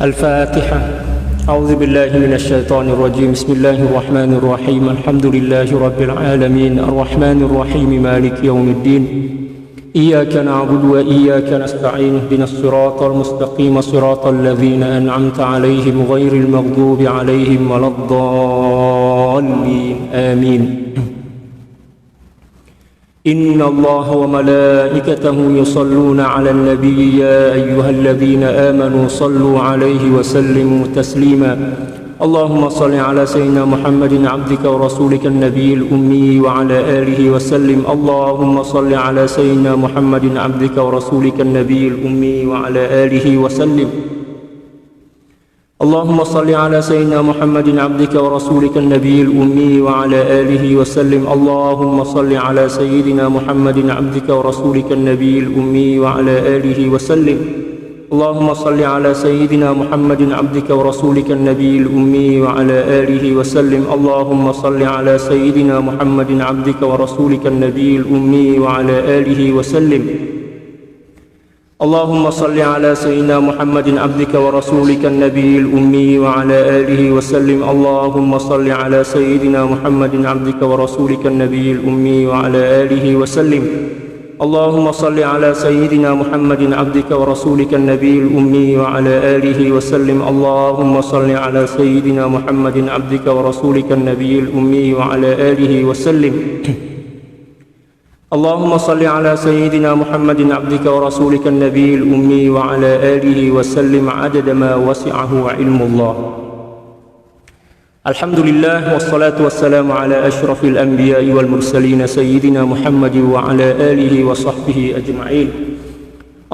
الفاتحة. أعوذ بالله من الشيطان الرجيم. بسم الله الرحمن الرحيم. الحمد لله رب العالمين الرحمن الرحيم مالك يوم الدين. إياك نعبد وإياك نستعين. اهدنا الصراط المستقيم صراط الذين أنعمت عليهم غير المغضوب عليهم ولا الضالين آمين. إن الله وملائكته يصلون على النبي يا أيها الذين آمنوا صلوا عليه وسلموا تسليما. اللهم صل على سيدنا محمد عبدك ورسولك النبي الأمي وعلى آله وسلم. اللهم صل على سيدنا محمد عبدك ورسولك النبي الأمي وعلى آله وسلم. اللهم صل على سيدنا محمد عبدك ورسولك النبي الأمي وعلى آله وسلم. اللهم صل على سيدنا محمد عبدك ورسولك النبي الأمي وعلى آله وسلم. اللهم صل على سيدنا محمد عبدك ورسولك النبي الأمي وعلى آله وسلم. اللهم صل على سيدنا محمد عبدك ورسولك النبي الأمي وعلى آله وسلم. اللهم صل على سيدنا محمد عبدك ورسولك النبي الأمي وعلى آله وسلم. اللهم صل على سيدنا محمد عبدك ورسولك النبي الأمي وعلى آله وسلم. اللهم صل على سيدنا محمد عبدك ورسولك النبي الأمي وعلى آله وسلم. اللهم صل على سيدنا محمد عبدك ورسولك النبي الأمي وعلى آله وسلم. اللهم صل على سيدنا محمد عبدك ورسولك النبي الأمي وعلى آله وسلم عدد ما وسعه علم الله. الحمد لله والصلاة والسلام على أشرف الأنبياء والمرسلين سيدنا محمد وعلى آله وصحبه أجمعين.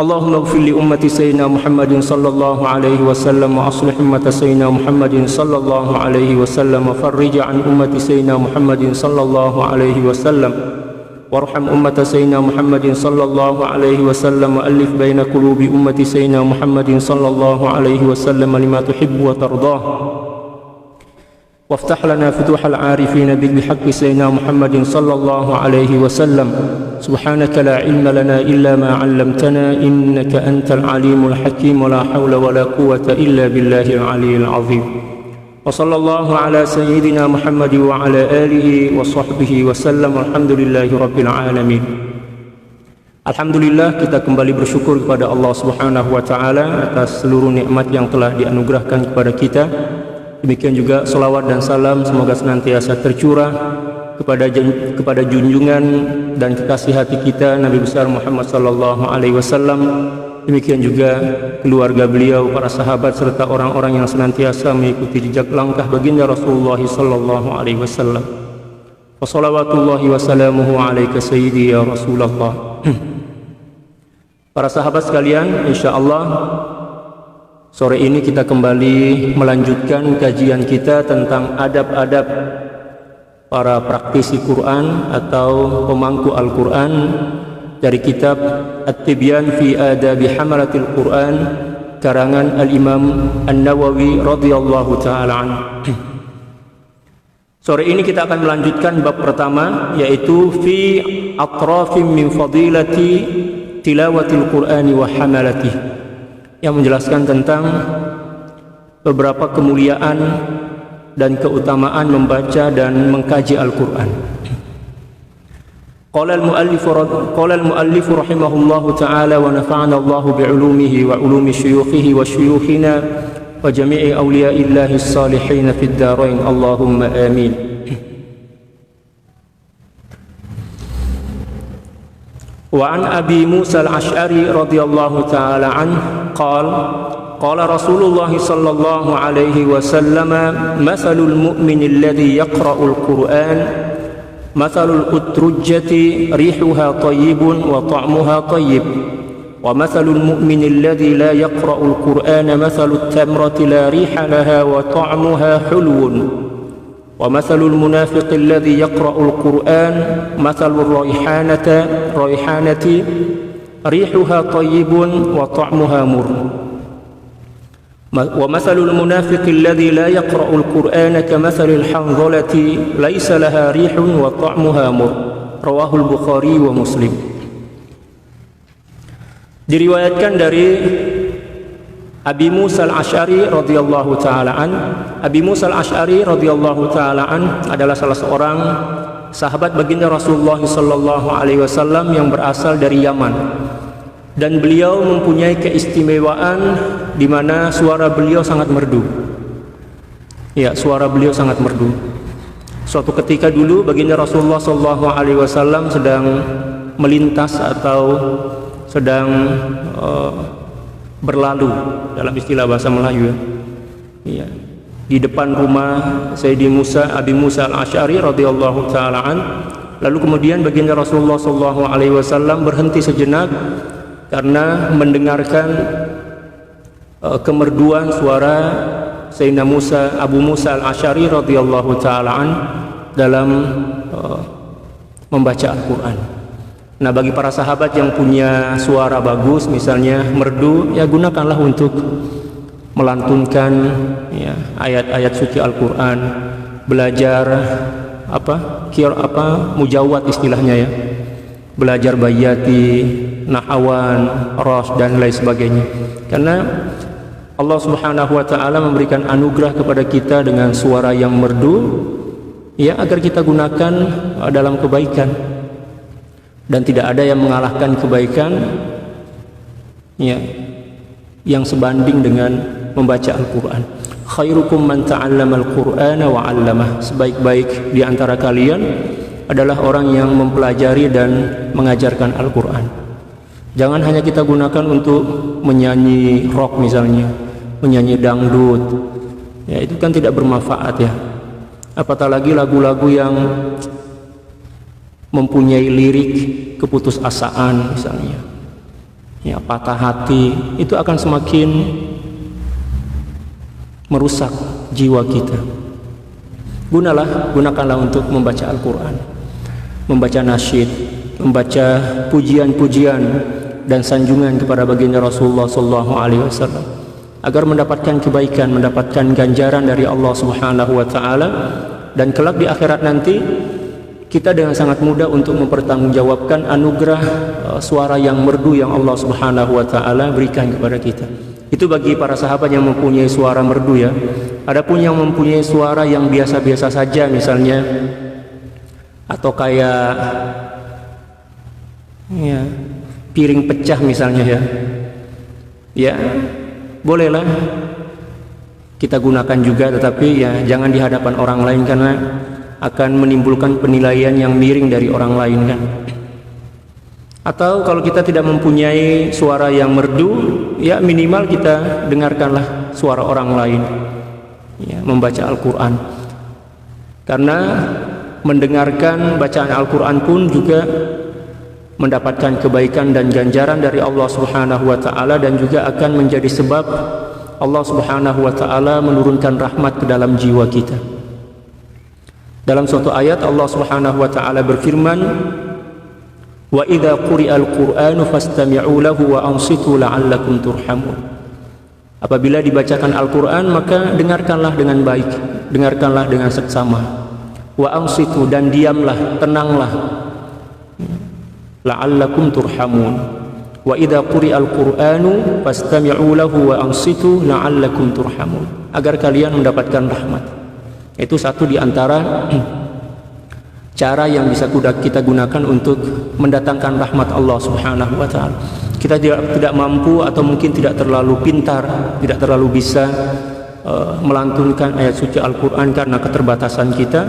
اللهم اغفر لأمة سيدنا محمد صلى الله عليه وسلم وأصلح أمة سيدنا محمد صلى الله عليه وسلم وفرج عن أمة سيدنا محمد صلى الله عليه وسلم وارحم أمة سيدنا محمد صلى الله عليه وسلم وألف بين قلوب أمة سيدنا محمد صلى الله عليه وسلم لما تحب وترضاه وافتح لنا فتوح العارفين بك بحق سيدنا محمد صلى الله عليه وسلم. سبحانك لا علم لنا إلا ما علمتنا إنك أنت العليم الحكيم ولا حول ولا قوة إلا بالله العلي العظيم. وصلى الله على سيدنا محمد وعلى آله وصحبه وسلم. Alhamdulillahi Rabbil Alamin. Alhamdulillah, kita kembali bersyukur kepada Allah Subhanahu wa Ta'ala atas seluruh nikmat yang telah dianugerahkan kepada kita. Demikian juga salawat dan salam semoga senantiasa tercurah kepada junjungan dan kekasih hati kita Nabi besar Muhammad sallallahu alaihi wasallam. Demikian juga keluarga beliau, para sahabat serta orang-orang yang senantiasa mengikuti jejak langkah baginda Rasulullah sallallahu alaihi wasallam. Wa salawatullahi wa salamuhu alaika sayyidi ya Rasulullah. Para sahabat sekalian, insyaallah sore ini kita kembali melanjutkan kajian kita tentang adab-adab para praktisi Quran atau pemangku Al-Quran dari kitab At-Tibyan fi Adabi Hamalatil Quran karangan Al-Imam An-Nawawi radhiyallahu ta'ala anhu. Sore ini kita akan melanjutkan bab pertama, yaitu fi atrafim min fadilati tilawatil Qur'ani wa hamalati, yang menjelaskan tentang beberapa kemuliaan dan keutamaan membaca dan mengkaji Al-Quran. Qala al-muallif rahimahullahu ta'ala wa nafa'ana Allahu bi'ulumihi wa ulumi syuyukhihi wa syuyukhina wa jami'i awliya'illahi s-salihin fid darain. Allahumma amin. Wa an Abi Musa al-Ash'ari radhiyallahu ta'ala anhu qala Rasulullah sallallahu alaihi wasallam mathalul mu'min alladhi yaqra'ul Qur'an mathalul utrujjati rihuha tayyibun wa ta'muha tayyib wa mathalul mu'min alladhi la yaqra'ul Qur'ana mathalut tamrati la riha laha wa ta'muha hulwun wa mathalul munafiqi alladhi yaqra'ul Qur'an mathalur raihanati rihuha tayyibun wa ta'muha murr wa mathalul munafiqi alladhi la yaqra'ul Qur'ana kamathalil hanzalati laysa laha rihun wa ta'muha murr. Rawahul Bukhari wa Muslim. Diriwayatkan dari Abi Musa al-Asy'ari radhiyallahu taala an. Abi Musa al-Asy'ari radhiyallahu taala an adalah salah seorang sahabat baginda Rasulullah sallallahu alaihi wasallam yang berasal dari Yaman. Dan beliau mempunyai keistimewaan di mana suara beliau sangat merdu. Ya, suara beliau sangat merdu. Suatu ketika dulu baginda Rasulullah sallallahu alaihi wasallam sedang melintas atau sedang berlalu dalam istilah bahasa Melayu ya. Di depan rumah Sayyidi Abi Musa al-Asy'ari radhiyallahu taala an. Lalu kemudian baginda Rasulullah sallallahu alaihi wasallam berhenti sejenak karena mendengarkan kemerduan suara Sayyidina Abu Musa al-Asy'ari radhiyallahu taala an dalam membaca Al-Qur'an. Nah, bagi para sahabat yang punya suara bagus, misalnya merdu, ya gunakanlah untuk melantunkan ya, ayat-ayat suci Al-Quran, belajar mujawad istilahnya ya, belajar bayati, nahawan, ras dan lain sebagainya. Karena Allah Subhanahu wa taala memberikan anugerah kepada kita dengan suara yang merdu, ya agar kita gunakan dalam kebaikan. Dan tidak ada yang mengalahkan kebaikan ya, yang sebanding dengan membaca Al-Quran. Khairukum man ta'allama al-Qur'ana wa 'allamah. Sebaik-baik di antara kalian adalah orang yang mempelajari dan mengajarkan Al-Quran. Jangan hanya kita gunakan untuk menyanyi rock misalnya, menyanyi dangdut. Ya, itu kan tidak bermanfaat ya. Apatah lagi lagu-lagu yang mempunyai lirik keputusasaan misalnya ya, patah hati, itu akan semakin merusak jiwa kita. Gunakanlah untuk membaca Al-Quran, membaca nasyid, membaca pujian-pujian dan sanjungan kepada baginda Rasulullah sallallahu alaihi wasallam agar mendapatkan kebaikan, mendapatkan ganjaran dari Allah Subhanahu wa taala, dan kelak di akhirat nanti kita dengan sangat mudah untuk mempertanggungjawabkan anugerah suara yang merdu yang Allah Subhanahu wa taala berikan kepada kita. Itu bagi para sahabat yang mempunyai suara merdu ya. Adapun yang mempunyai suara yang biasa-biasa saja misalnya, atau kayak ya, piring pecah misalnya ya. Ya, bolehlah kita gunakan juga, tetapi ya jangan di hadapan orang lain karena akan menimbulkan penilaian yang miring dari orang lain kan. Atau kalau kita tidak mempunyai suara yang merdu, ya minimal kita dengarkanlah suara orang lain ya, membaca Al-Quran. Karena mendengarkan bacaan Al-Quran pun juga mendapatkan kebaikan dan ganjaran dari Allah Subhanahu wa taala, dan juga akan menjadi sebab Allah Subhanahu wa taala menurunkan rahmat ke dalam jiwa kita. Dalam suatu ayat Allah Subhanahu wa taala berfirman, "Wa idza quri'al Qur'anu fastami'u lahu wa ansitu la'allakum turhamun." Apabila dibacakan Al-Qur'an, maka dengarkanlah dengan baik, dengarkanlah dengan seksama. Wa ansitu, dan diamlah, tenanglah. La'allakum turhamun. Wa idza quri'al Qur'anu fastami'u lahu wa ansitu la'allakum turhamun. Agar kalian mendapatkan rahmat. Itu satu di antara cara yang bisa kita gunakan untuk mendatangkan rahmat Allah Subhanahu wa taala. Kita tidak mampu atau mungkin tidak terlalu pintar, tidak terlalu bisa melantunkan ayat suci Al-Qur'an karena keterbatasan kita,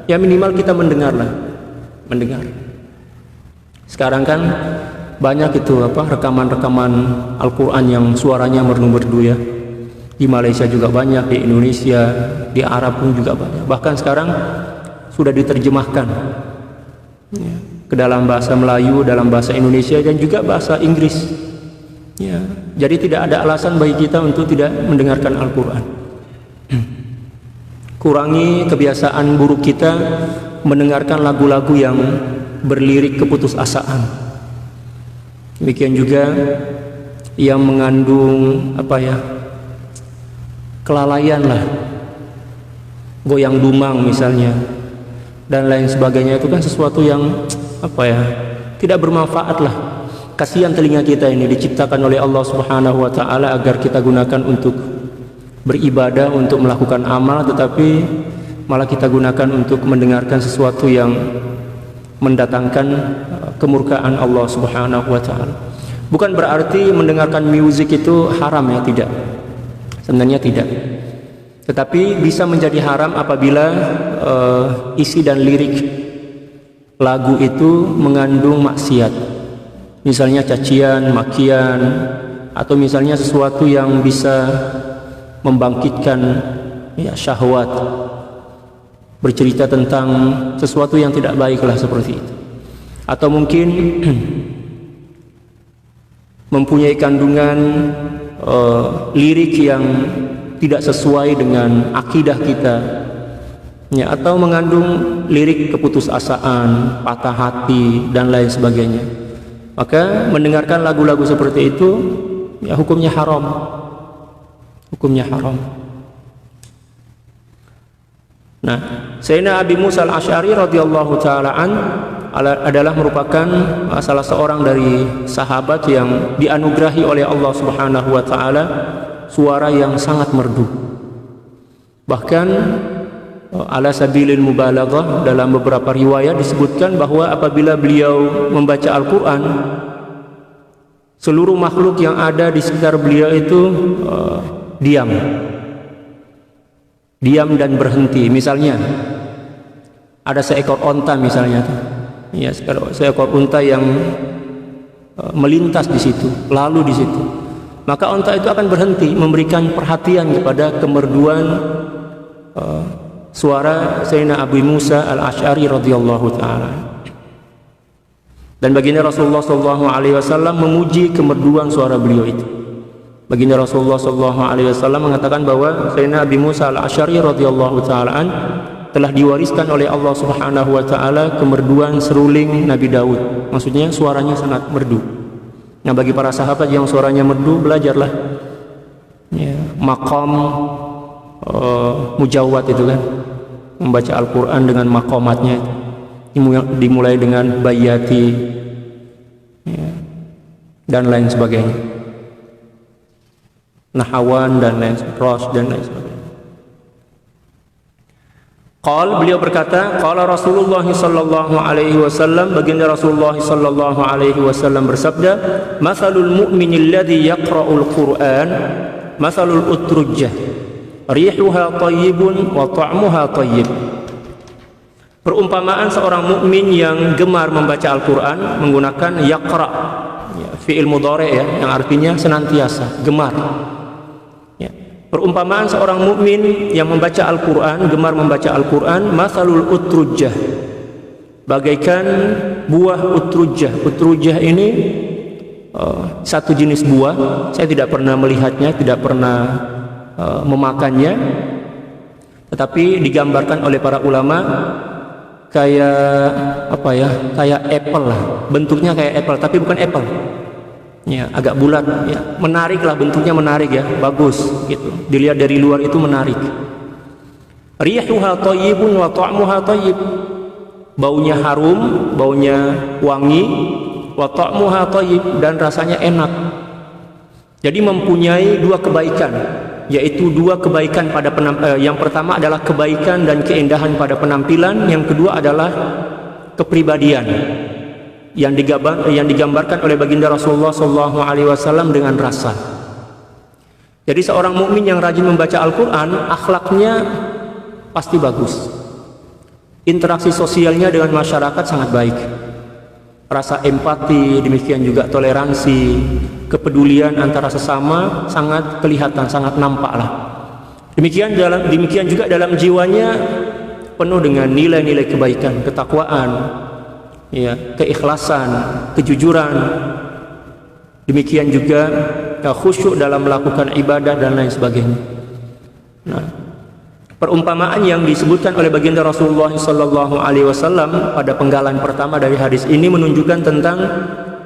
ya minimal kita mendengar. Sekarang kan banyak itu rekaman-rekaman Al-Qur'an yang suaranya merdu-merdu ya. Di Malaysia juga banyak, di Indonesia, di Arab pun juga banyak. Bahkan sekarang sudah diterjemahkan ya, ke dalam bahasa Melayu, dalam bahasa Indonesia, dan juga bahasa Inggris ya. Jadi tidak ada alasan bagi kita untuk tidak mendengarkan Al-Quran. Kurangi kebiasaan buruk kita mendengarkan lagu-lagu yang berlirik keputusasaan. Demikian juga yang mengandung kelalaian lah, goyang dumang misalnya dan lain sebagainya. Itu kan sesuatu yang tidak bermanfaat lah kasihan telinga kita ini diciptakan oleh Allah Subhanahu wa taala agar kita gunakan untuk beribadah, untuk melakukan amal, tetapi malah kita gunakan untuk mendengarkan sesuatu yang mendatangkan kemurkaan Allah Subhanahu wa taala. Bukan berarti mendengarkan musik itu haram ya, tidak. Sebenarnya tidak. Tetapi bisa menjadi haram apabila isi dan lirik lagu itu mengandung maksiat. Misalnya cacian, makian, atau misalnya sesuatu yang bisa membangkitkan ya, syahwat, bercerita tentang sesuatu yang tidak baiklah seperti itu. Atau mungkin mempunyai kandungan lirik yang tidak sesuai dengan akidah kita ya, atau mengandung lirik keputusasaan, patah hati dan lain sebagainya, maka mendengarkan lagu-lagu seperti itu ya, hukumnya haram. Hukumnya haram. Nah, Sayyidina Abi Musa al-Asy'ari radhiyallahu taala an adalah merupakan salah seorang dari sahabat yang dianugerahi oleh Allah Subhanahu wa taala suara yang sangat merdu. Bahkan ala sabilil mubalaghah dalam beberapa riwayat disebutkan bahwa apabila beliau membaca Al-Qur'an, seluruh makhluk yang ada di sekitar beliau itu diam dan berhenti. Misalnya ada seekor onta misalnya, ya, seekor unta yang melintas di situ, lalu di situ, maka onta itu akan berhenti, memberikan perhatian kepada kemerduan suara Sayyidina Abu Musa al-Asy'ari radhiyallahu taala. Dan baginda Rasulullah sallallahu alaihi wasallam memuji kemerduan suara beliau itu. Baginda Rasulullah sallallahu alaihi wasallam mengatakan bahwa Sayyidina Abi Musa al-Asy'ari radhiyallahu taala an telah diwariskan oleh Allah Subhanahu wa taala kemerduan seruling Nabi Daud. Maksudnya suaranya sangat merdu. Nah, bagi para sahabat yang suaranya merdu, belajarlah ya, maqam mujawwad itu kan, membaca Al-Qur'an dengan maqamatnya, dimulai dengan bayati ya, dan lain sebagainya, nahawan dan lain sebagainya. Beliau berkata, qala Rasulullah sallallahu alaihi wasallam, baginda Rasulullah sallallahu alaihi wasallam bersabda, "Matsalul mu'minil ladzi yaqra'ul Qur'an, matsalul utrujjah, rihuha thayyibun wa ta'muha thayyib." Perumpamaan seorang mukmin yang gemar membaca Al-Qur'an menggunakan yaqra, ya, fi'il mudhari ya, yang artinya senantiasa, gemar. Perumpamaan seorang mukmin yang membaca Al-Qur'an, gemar membaca Al-Qur'an, matsalul utrujjah, bagaikan buah utrujjah. Utrujjah ini satu jenis buah. Saya tidak pernah melihatnya, tidak pernah memakannya, tetapi digambarkan oleh para ulama kayak apa ya? Kayak apple lah. Bentuknya kayak apple, tapi bukan apple. Ya, agak bulat, ya, menarik lah, bentuknya menarik ya, bagus gitu. Dilihat dari luar itu menarik. Rihuha thayyibun wa ta'muha thayyib. Baunya harum, baunya wangi, wa ta'muha thayyib, dan rasanya enak. Jadi mempunyai dua kebaikan, yaitu dua kebaikan pada yang pertama adalah kebaikan dan keindahan pada penampilan, yang kedua adalah kepribadian yang digambarkan oleh baginda Rasulullah sallallahu alaihi wasallam dengan rasa. Jadi seorang mukmin yang rajin membaca Al-Qur'an, akhlaknya pasti bagus. Interaksi sosialnya dengan masyarakat sangat baik. Rasa empati, demikian juga toleransi, kepedulian antara sesama sangat kelihatan, sangat nampak lah. Demikian juga dalam jiwanya penuh dengan nilai-nilai kebaikan, ketakwaan, ya, keikhlasan, kejujuran. Demikian juga khusyuk dalam melakukan ibadah dan lain sebagainya. Nah, perumpamaan yang disebutkan oleh baginda Rasulullah sallallahu alaihi wasallam pada penggalan pertama dari hadis ini menunjukkan tentang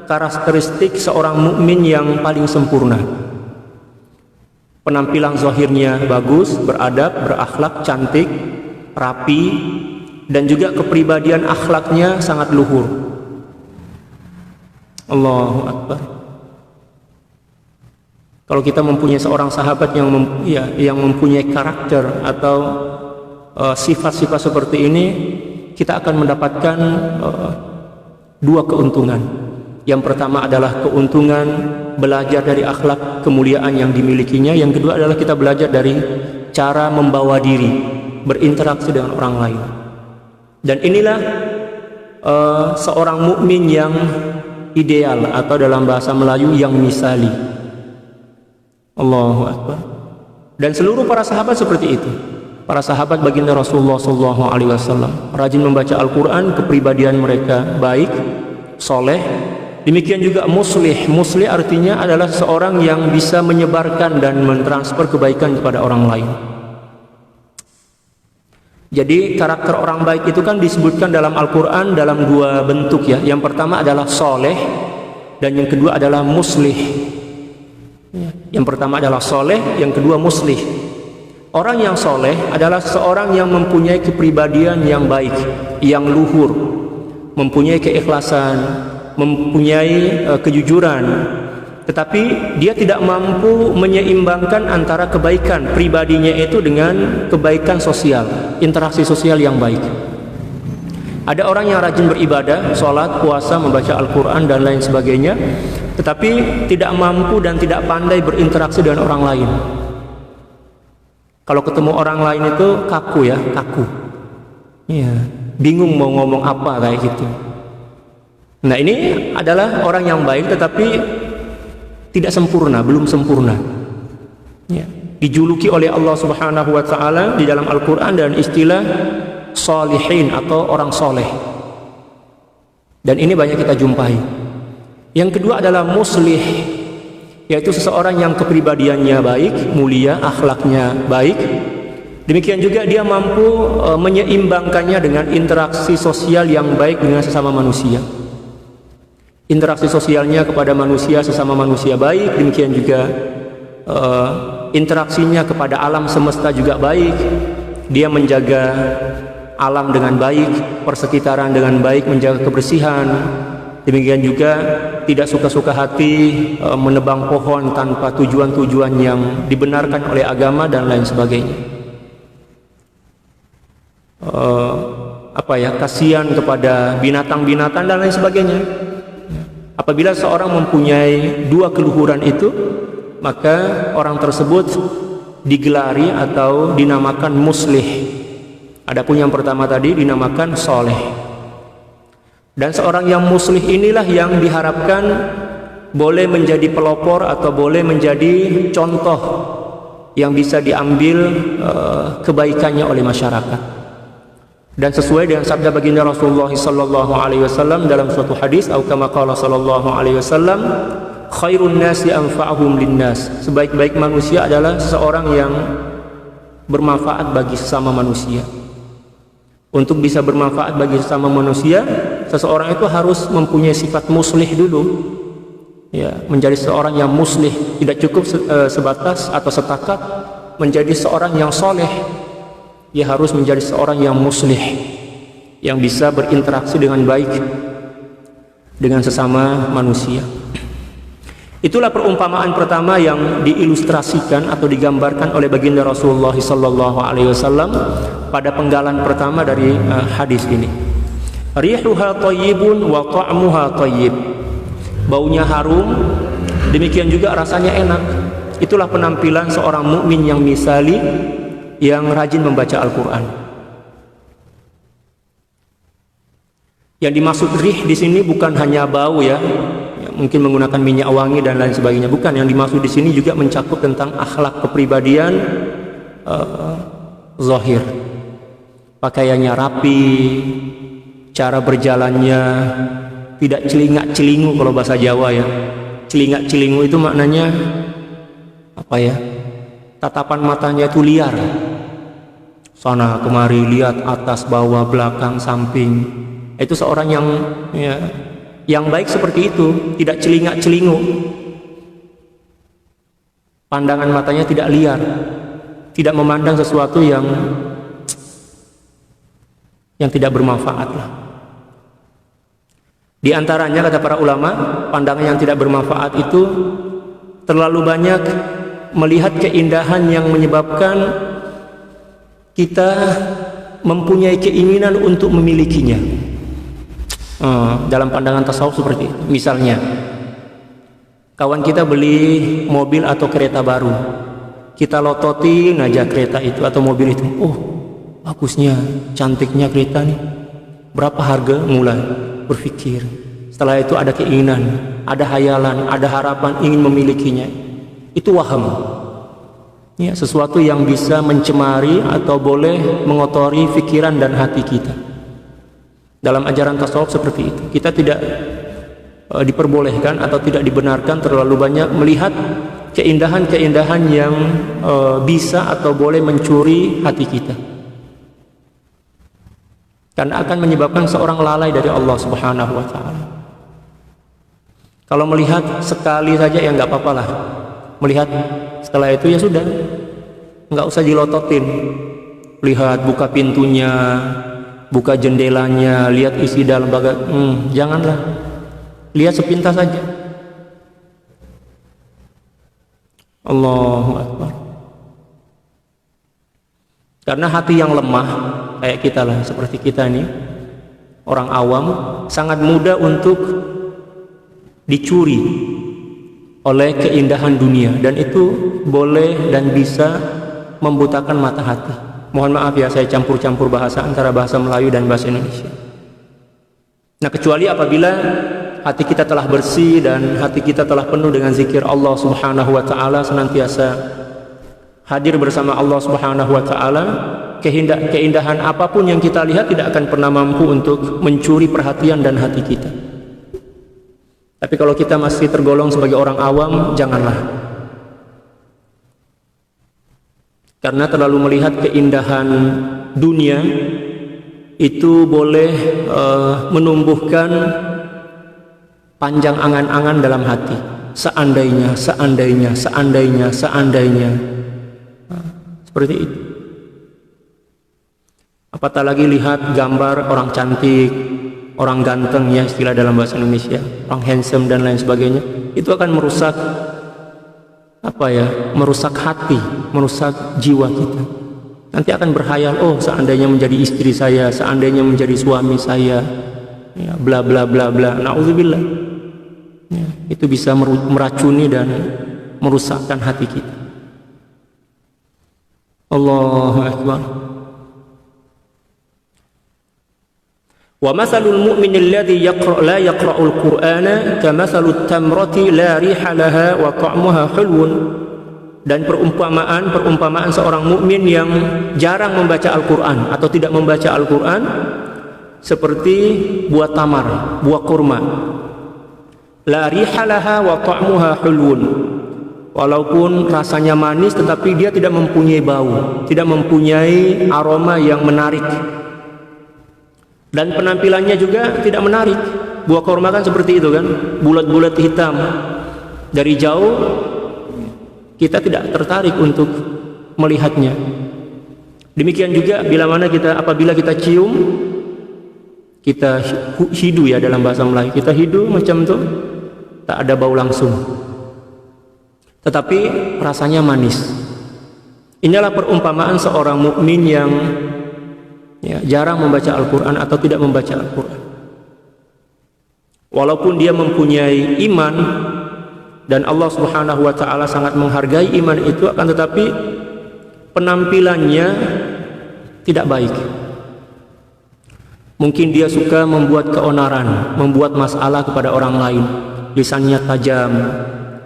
karakteristik seorang mukmin yang paling sempurna. Penampilan zahirnya bagus, beradab, berakhlak, cantik, rapi, dan juga kepribadian akhlaknya sangat luhur. Allahu Akbar. Kalau kita mempunyai seorang sahabat yang mempunyai karakter atau sifat-sifat seperti ini, kita akan mendapatkan dua keuntungan. Yang pertama adalah keuntungan belajar dari akhlak kemuliaan yang dimilikinya. Yang kedua adalah kita belajar dari cara membawa diri, berinteraksi dengan orang lain. Dan inilah seorang mukmin yang ideal, atau dalam bahasa Melayu yang misali. Allahu Akbar. Dan seluruh para sahabat seperti itu. Para sahabat baginda Rasulullah SAW rajin membaca Al-Quran, kepribadian mereka baik, soleh. Demikian juga muslih. Muslih artinya adalah seorang yang bisa menyebarkan dan mentransfer kebaikan kepada orang lain. Jadi karakter orang baik itu kan disebutkan dalam Al-Quran dalam dua bentuk ya. Yang pertama adalah soleh, dan yang kedua adalah muslih. Yang pertama adalah soleh, yang kedua muslih. Orang yang soleh adalah seorang yang mempunyai kepribadian yang baik, yang luhur, mempunyai keikhlasan, mempunyai kejujuran, tetapi dia tidak mampu menyeimbangkan antara kebaikan pribadinya itu dengan kebaikan sosial, interaksi sosial yang baik. Ada orang yang rajin beribadah, sholat, puasa, membaca Al-Quran dan lain sebagainya, tetapi tidak mampu dan tidak pandai berinteraksi dengan orang lain. Kalau ketemu orang lain itu kaku ya, kaku. Iya, bingung mau ngomong apa kayak gitu. Nah, ini adalah orang yang baik tetapi tidak sempurna, belum sempurna. Ya, dijuluki oleh Allah Subhanahu wa taala di dalam Al-Qur'an dan istilah sholihin atau orang soleh. Dan ini banyak kita jumpai. Yang kedua adalah muslih, yaitu seseorang yang kepribadiannya baik, mulia, akhlaknya baik. Demikian juga dia mampu menyeimbangkannya dengan interaksi sosial yang baik dengan sesama manusia. Interaksi sosialnya kepada manusia, sesama manusia baik. Demikian juga interaksinya kepada alam semesta juga baik. Dia menjaga alam dengan baik, persekitaran dengan baik, menjaga kebersihan. Demikian juga tidak suka-suka hati menebang pohon tanpa tujuan-tujuan yang dibenarkan oleh agama dan lain sebagainya. Kasihan kepada binatang-binatang dan lain sebagainya. Apabila seorang mempunyai dua keluhuran itu, maka orang tersebut digelari atau dinamakan muslih. Adapun yang pertama tadi dinamakan soleh. Dan seorang yang muslih inilah yang diharapkan boleh menjadi pelopor atau boleh menjadi contoh yang bisa diambil kebaikannya oleh masyarakat. Dan sesuai dengan sabda baginda Rasulullah SAW dalam suatu hadis, atau kama qala sallallahu alaihi wasallam, khairun nasi anfa'uhum linnas. Sebaik-baik manusia adalah seseorang yang bermanfaat bagi sesama manusia. Untuk bisa bermanfaat bagi sesama manusia, seseorang itu harus mempunyai sifat muslih dulu. Ya, menjadi seorang yang muslih tidak cukup sebatas atau setakat menjadi seorang yang soleh. Dia harus menjadi seorang yang muslih, yang bisa berinteraksi dengan baik dengan sesama manusia. Itulah perumpamaan pertama yang diilustrasikan atau digambarkan oleh baginda Rasulullah SAW pada penggalan pertama dari hadis ini. Rihuha thayyibun wa ta'muha thayyib. Baunya harum, demikian juga rasanya enak. Itulah penampilan seorang mukmin yang misali, yang rajin membaca Al-Quran. Yang dimaksud rih di sini bukan hanya bau ya, mungkin menggunakan minyak wangi dan lain sebagainya. Bukan, yang dimaksud di sini juga mencakup tentang akhlak kepribadian zahir. Pakaiannya rapi, cara berjalannya tidak celingak-celingu kalau bahasa Jawa ya. Celingak-celingu itu maknanya apa ya? Tatapan matanya itu liar. Sana kemari, lihat atas, bawah, belakang, samping. Itu seorang yang baik seperti itu, tidak celingak-celingu. Pandangan matanya tidak liar, tidak memandang sesuatu yang tidak bermanfaat lah. Di antaranya kata para ulama, pandangan yang tidak bermanfaat itu terlalu banyak melihat keindahan yang menyebabkan kita mempunyai keinginan untuk memilikinya. Dalam pandangan tasawuf seperti itu. Misalnya, kawan kita beli mobil atau kereta baru, kita lototin aja kereta itu atau mobil itu. Oh, bagusnya, cantiknya kereta nih. Berapa harga? Mulai berpikir. Setelah itu ada keinginan, ada hayalan, ada harapan ingin memilikinya. Itu waham. Ya, sesuatu yang bisa mencemari atau boleh mengotori pikiran dan hati kita. Dalam ajaran tasawuf seperti itu, kita tidak diperbolehkan atau tidak dibenarkan terlalu banyak melihat keindahan-keindahan yang bisa atau boleh mencuri hati kita, karena akan menyebabkan seorang lalai dari Allah Subhanahu wa Ta'ala. Kalau melihat sekali saja ya nggak apa-apa lah, melihat setelah itu ya sudah, nggak usah dilototin. Lihat, buka pintunya, buka jendelanya, lihat isi dalam bagasi. Janganlah, lihat sepintas saja. Allahu Akbar. Karena hati yang lemah kayak kita lah, seperti kita ini, orang awam, sangat mudah untuk dicuri oleh keindahan dunia, dan itu boleh dan bisa membutakan mata hati. Mohon maaf ya, saya campur-campur bahasa antara bahasa Melayu dan bahasa Indonesia. Nah, kecuali apabila hati kita telah bersih dan hati kita telah penuh dengan zikir Allah Subhanahu wa Ta'ala, senantiasa hadir bersama Allah Subhanahu wa Ta'ala, keindahan apapun yang kita lihat tidak akan pernah mampu untuk mencuri perhatian dan hati kita. Tapi kalau kita masih tergolong sebagai orang awam, janganlah. Karena terlalu melihat keindahan dunia itu boleh menumbuhkan panjang angan-angan dalam hati. Seandainya, seandainya, seandainya, seandainya. Seperti itu. Apatah lagi lihat gambar orang cantik, orang ganteng, ya istilah dalam bahasa Indonesia, orang handsome dan lain sebagainya. Itu akan merusak merusak hati, merusak jiwa kita. Nanti akan berhayal, oh seandainya menjadi istri saya, seandainya menjadi suami saya, ya, bla bla bla bla. Nauzubillah. Ya, itu bisa meracuni dan merusakkan hati kita. Allahu Akbar. Wa masalul mu'min alladhi la yaqra'ul Qur'ana kamathalut tamrati la riha laha wa ta'muha hulwun. Dan perumpamaan seorang mukmin yang jarang membaca Al-Qur'an atau tidak membaca Al-Qur'an seperti buah tamar, buah kurma. La riha laha wa ta'muha hulwun. Walaupun rasanya manis tetapi dia tidak mempunyai bau, tidak mempunyai aroma yang menarik. Dan penampilannya juga tidak menarik. Buah kurma kan seperti itu kan, bulat-bulat hitam. Dari jauh kita tidak tertarik untuk melihatnya. Demikian juga apabila kita cium, kita hidu ya dalam bahasa Melayu, kita hidu macam itu, tak ada bau langsung, tetapi rasanya manis. Inilah perumpamaan seorang mukmin yang jarang membaca Al-Quran atau tidak membaca Al-Quran. Walaupun dia mempunyai iman dan Allah Subhanahu wa Ta'ala sangat menghargai iman itu, akan tetapi penampilannya tidak baik. Mungkin dia suka membuat keonaran, membuat masalah kepada orang lain, lisannya tajam,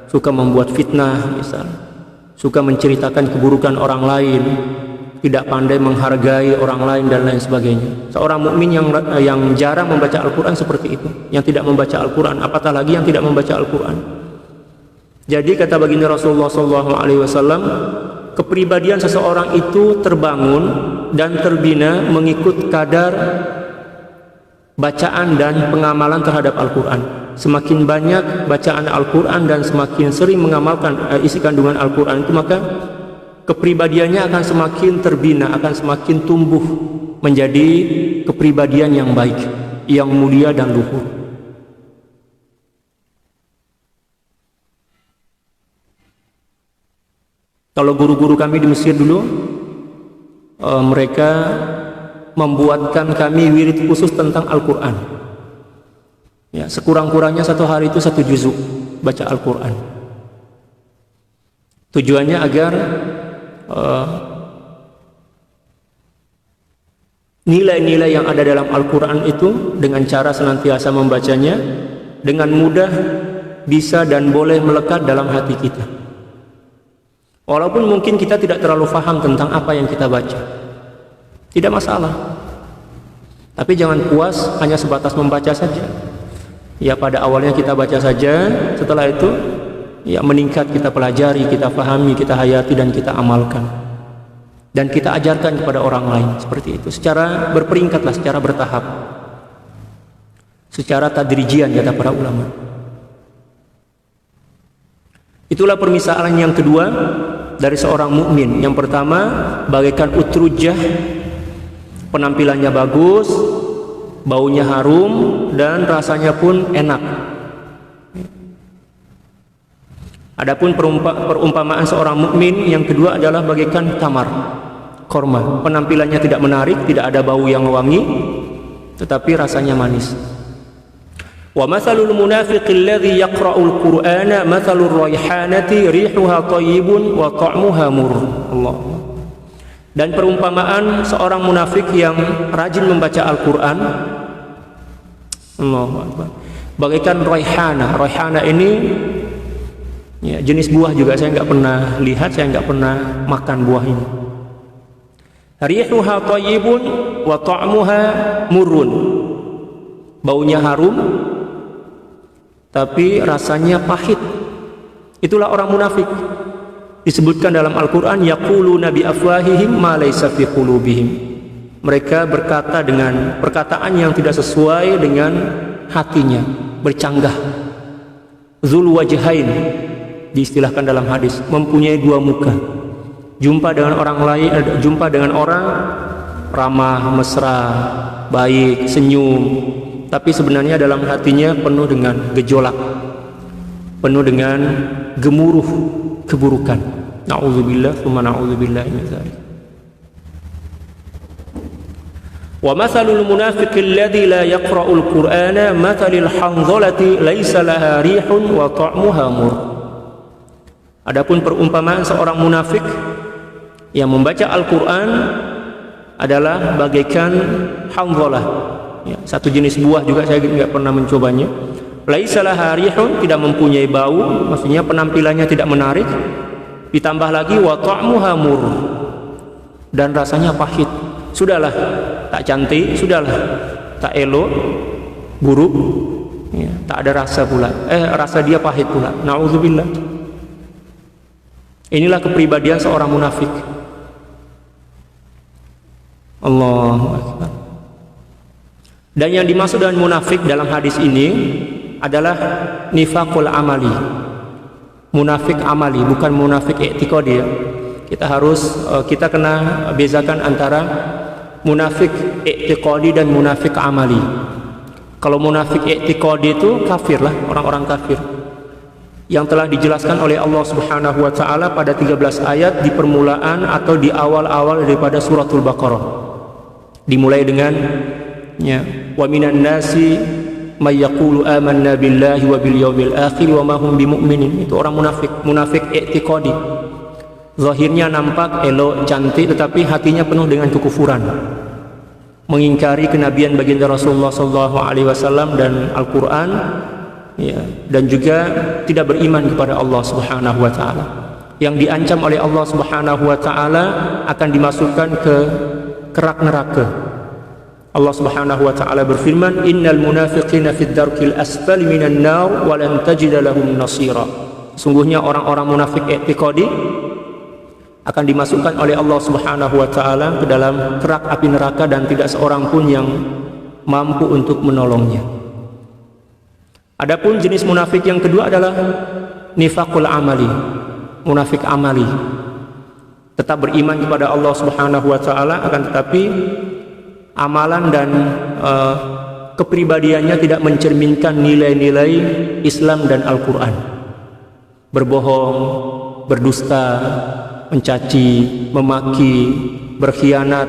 suka membuat fitnah misalnya, suka menceritakan keburukan orang lain, tidak pandai menghargai orang lain dan lain sebagainya. Seorang mukmin yang jarang membaca Al-Quran seperti itu, yang tidak membaca Al-Quran, apatah lagi yang tidak membaca Al-Quran. Jadi kata baginda Rasulullah SAW, kepribadian seseorang itu terbangun dan terbina mengikut kadar bacaan dan pengamalan terhadap Al-Quran. Semakin banyak bacaan Al-Quran dan semakin sering mengamalkan isi kandungan Al-Quran itu, maka kepribadiannya akan semakin terbina, akan semakin tumbuh menjadi kepribadian yang baik, yang mulia dan luhur. Kalau guru-guru kami di Mesir dulu, mereka membuatkan kami wirid khusus tentang Al-Quran. Ya, sekurang-kurangnya satu hari itu 1 juzuk baca Al-Quran. Tujuannya agar nilai-nilai yang ada dalam Al-Quran itu dengan cara senantiasa membacanya dengan mudah bisa dan boleh melekat dalam hati kita. Walaupun mungkin kita tidak terlalu paham tentang apa yang kita baca, tidak masalah. Tapi jangan puas hanya sebatas membaca saja. Ya, pada awalnya kita baca saja, setelah itu ya meningkat, kita pelajari, kita pahami, kita hayati, dan kita amalkan. Dan kita ajarkan kepada orang lain, seperti itu. Secara berperingkatlah, secara bertahap. Secara tadrijian, kata para ulama. Itulah permisalan yang kedua dari seorang mukmin. Yang pertama, bagaikan utrujah, penampilannya bagus, baunya harum, dan rasanya pun enak. Adapun perumpamaan seorang mukmin yang kedua adalah bagaikan tamar, korma. Penampilannya tidak menarik, tidak ada bau yang wangi, tetapi rasanya manis. Wa mathalul munafiqil ladzi yaqra'ul Qur'ana mathalur raihanati rihuha thayyibun wa ta'muha murr. Allah. Dan perumpamaan seorang munafik yang rajin membaca Al-Qur'an, Allahu Akbar, bagaikan raihana. Raihana ini ya, jenis buah juga, saya nggak pernah lihat, saya nggak pernah makan buah ini. Rihuha thayyibun wa ta'muha murrun. Baunya harum, tapi rasanya pahit. Itulah orang munafik. Disebutkan dalam Al-Quran, yaquluna bi afwahihim ma laysa fi qulubihim. Mereka berkata dengan perkataan yang tidak sesuai dengan hatinya, bercanggah. Dzul wajhain diistilahkan dalam hadis, mempunyai 2 muka. Jumpa dengan orang lain, jumpa dengan orang ramah, mesra, baik, senyum, tapi sebenarnya dalam hatinya penuh dengan gejolak, penuh dengan gemuruh keburukan. Na'udzubillah, tsumma na'udzubillah min dzalik. Wa mathalul munafiqil ladzi la yaqra'ul Qur'ana mathalil hanzalati laisa laha rihun wa ta'muha murr. Adapun perumpamaan seorang munafik yang membaca Al-Qur'an adalah bagaikan hanzalah. Ya, satu jenis buah juga, saya nggak pernah mencobanya. Laisa laha rihun, tidak mempunyai bau, maksudnya penampilannya tidak menarik. Ditambah lagi wa ta'muha murr, dan rasanya pahit. Sudahlah tak cantik, sudahlah tak elok, buruk, ya, tak ada rasa pula. Rasa dia pahit pula. Na'udzubillah. Inilah kepribadian seorang munafik. Allahu Akbar. Dan yang dimaksud dengan munafik dalam hadis ini adalah nifaqul amali. Munafik amali, bukan munafik i'tiqadi ya. Kita kena bezakan antara munafik i'tiqadi dan munafik amali. Kalau munafik i'tiqadi itu kafir lah, orang-orang kafir. Yang telah dijelaskan oleh Allah Subhanahu wa taala pada 13 ayat di permulaan atau di awal-awal daripada suratul Baqarah. Dimulai dengan ya, wa minan nasi may yaqulu amanna billahi wa bil yaumil akhir wa ma hum bimu'minin. Itu orang munafik, munafik i'tiqadi. Zahirnya nampak elok, cantik, tetapi hatinya penuh dengan kekufuran, mengingkari kenabian baginda Rasulullah SAW dan Al-Quran, ya, dan juga tidak beriman kepada Allah Subhanahu wa taala. Yang diancam oleh Allah Subhanahu wa taala akan dimasukkan ke kerak neraka. Allah Subhanahu wa taala berfirman, innal munafiqina fid darkil asfali minan nar wa lan tajida lahum nasira. Sungguhnya orang-orang munafik i'tiqadi akan dimasukkan oleh Allah Subhanahu wa taala ke dalam kerak api neraka dan tidak seorang pun yang mampu untuk menolongnya. Adapun jenis munafik yang kedua adalah nifaqul amali, munafik amali. Tetap beriman kepada Allah Subhanahu wa taala, akan tetapi amalan dan kepribadiannya tidak mencerminkan nilai-nilai Islam dan Al-Quran. Berbohong, berdusta, mencaci, memaki, berkhianat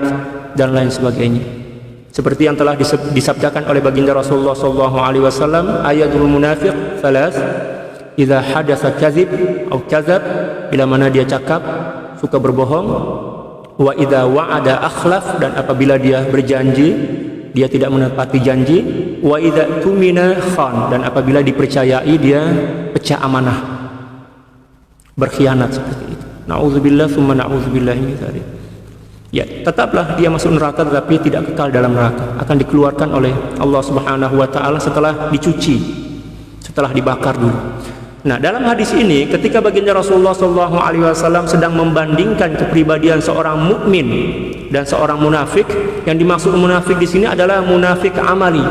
dan lain sebagainya. Seperti yang telah disabdakan oleh baginda Rasulullah sallallahu alaihi wasallam, ayatul munafiq salas, idza hadatsa kadzib atau kadzab, bila mana dia cakap suka berbohong, wa idza wa'ada akhlaf, dan apabila dia berjanji dia tidak menepati janji, wa idza tumina khan, dan apabila dipercayai dia pecah amanah, berkhianat seperti itu. Nauzubillah summa nauzubillah min dzalik. Ya, tetaplah dia masuk neraka tetapi tidak kekal dalam neraka, akan dikeluarkan oleh Allah Subhanahu wa taala setelah dicuci, setelah dibakar dulu. Nah, dalam hadis ini ketika baginda Rasulullah sallallahu alaihi wasallam sedang membandingkan kepribadian seorang mukmin dan seorang munafik, yang dimaksud munafik di sini adalah munafik amali,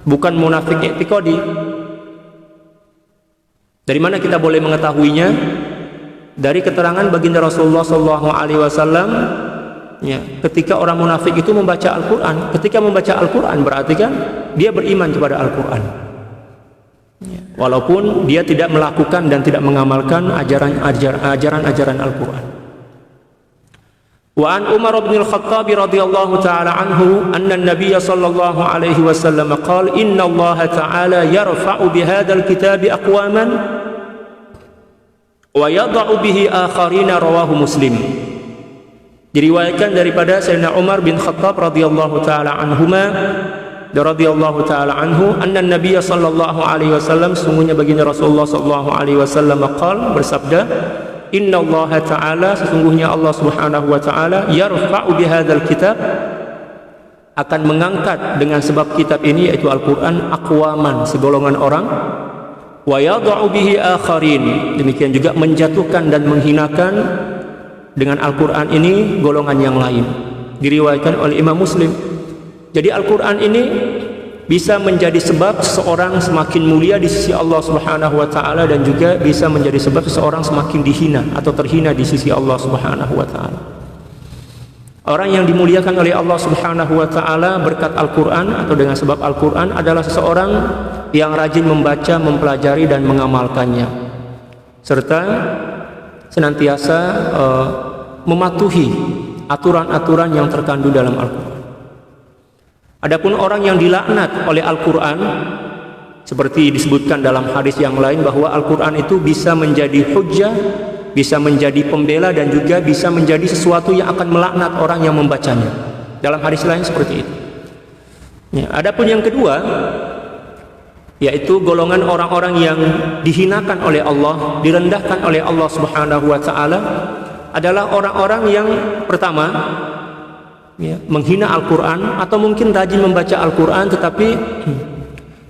bukan munafik i'tiqadi. Dari mana kita boleh mengetahuinya? Dari keterangan baginda Rasulullah sallallahu alaihi wasallam, ya, ketika orang munafik itu membaca Al-Qur'an. Ketika membaca Al-Qur'an berarti kan dia beriman kepada Al-Qur'an. Ya, walaupun dia tidak melakukan dan tidak mengamalkan ajaran-ajaran Al-Qur'an. Wa an Umar bin Al-Khattab radhiyallahu ta'ala anhu anna an-nabiy sallallahu alaihi wasallam qala inna Allah ta'ala yarfa'u bihadzal kitabi aqwaman wa yada'u bihi akharina, rawahu Muslim. Diriwayatkan daripada Sayyidina Umar bin Khattab radhiyallahu ta'ala anhu anna an-nabiy sallallahu alaihi wasallam, sungguhnya baginda Rasulullah sallallahu alaihi wasallam bersabda, inna Allah ta'ala, sesungguhnya Allah subhanahu wa ta'ala, yarfa'u bihadzal kitab, akan mengangkat dengan sebab kitab ini yaitu Al-Quran, aqwaman, segolongan orang, wa yada'u bihi akharin, demikian juga menjatuhkan dan menghinakan dengan Al-Quran ini golongan yang lain. Diriwayatkan oleh Imam Muslim. Jadi Al-Quran ini bisa menjadi sebab seseorang semakin mulia di sisi Allah Subhanahu wa taala, dan juga bisa menjadi sebab seseorang semakin dihina atau terhina di sisi Allah Subhanahu wa taala. Orang yang dimuliakan oleh Allah Subhanahu wa taala berkat Al-Quran atau dengan sebab Al-Quran adalah seseorang yang rajin membaca, mempelajari dan mengamalkannya, serta senantiasa mematuhi aturan-aturan yang terkandung dalam Al-Quran. Adapun orang yang dilaknat oleh Al-Quran, seperti disebutkan dalam hadis yang lain bahwa Al-Quran itu bisa menjadi hujjah, bisa menjadi pembela, dan juga bisa menjadi sesuatu yang akan melaknat orang yang membacanya. Dalam hadis lain seperti itu. Ya, adapun yang kedua, yaitu golongan orang-orang yang dihinakan oleh Allah, direndahkan oleh Allah Subhanahu wa taala, adalah orang-orang yang pertama, ya, menghina Al-Quran, atau mungkin rajin membaca Al-Quran tetapi